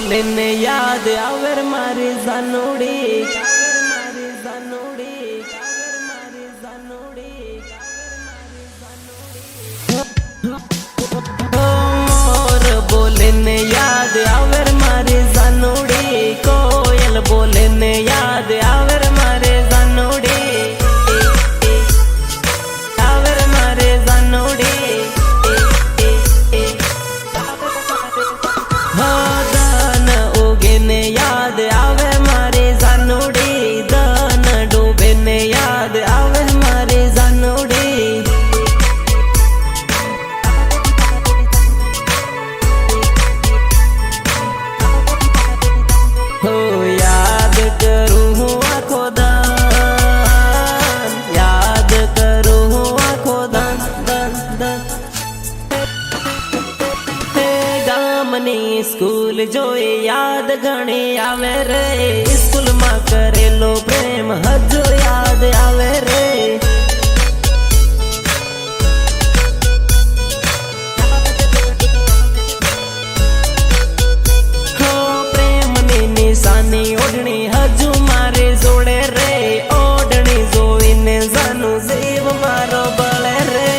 बोले ने याद आवर मारी जानोड़ी मोर बोले ने याद आवर मारी जानोड़ी कोयल बोले ने याद आवर मारे जानोड़ी आवर मारे जानोड़ी दान उगे ने याद आवे मारे जानोड़ी दान डूबे ने याद आवे मारे जानोड़ी हो याद करूँ हूँ आँखों दान याद करूँ हूँ आँखों दान दान दान गामनी स्कूल जोए याद घणी आवे रे स्कूल में करेलो प्रेम हजो याद आवे रे हो प्रेम नी निशानी ओढ़नी हजू मारे जोड़े रे ओढ़नी जोईने जानू जीव मारो बळे रे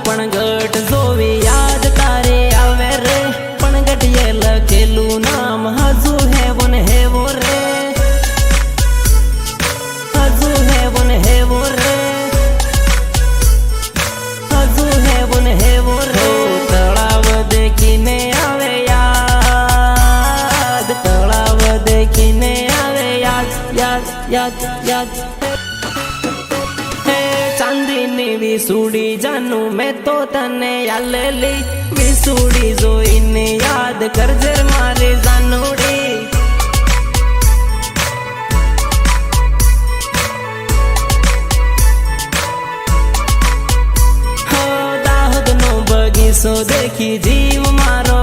पण गट जोवी याद तारे आवे रे पण गटिये लखेलू नाम हजू है वो रे हजू है वो रे हजू है वो रे तलाव देखीने आवे याद तलाव देखीने आवे याद याद याद याद चांदीनी विसूड़ी जानू मैं तो तने यालेली विसूड़ी जोईने याद करजे मारे जानोड़ी हो दाहोद नो बगीचो देखी जीव मारो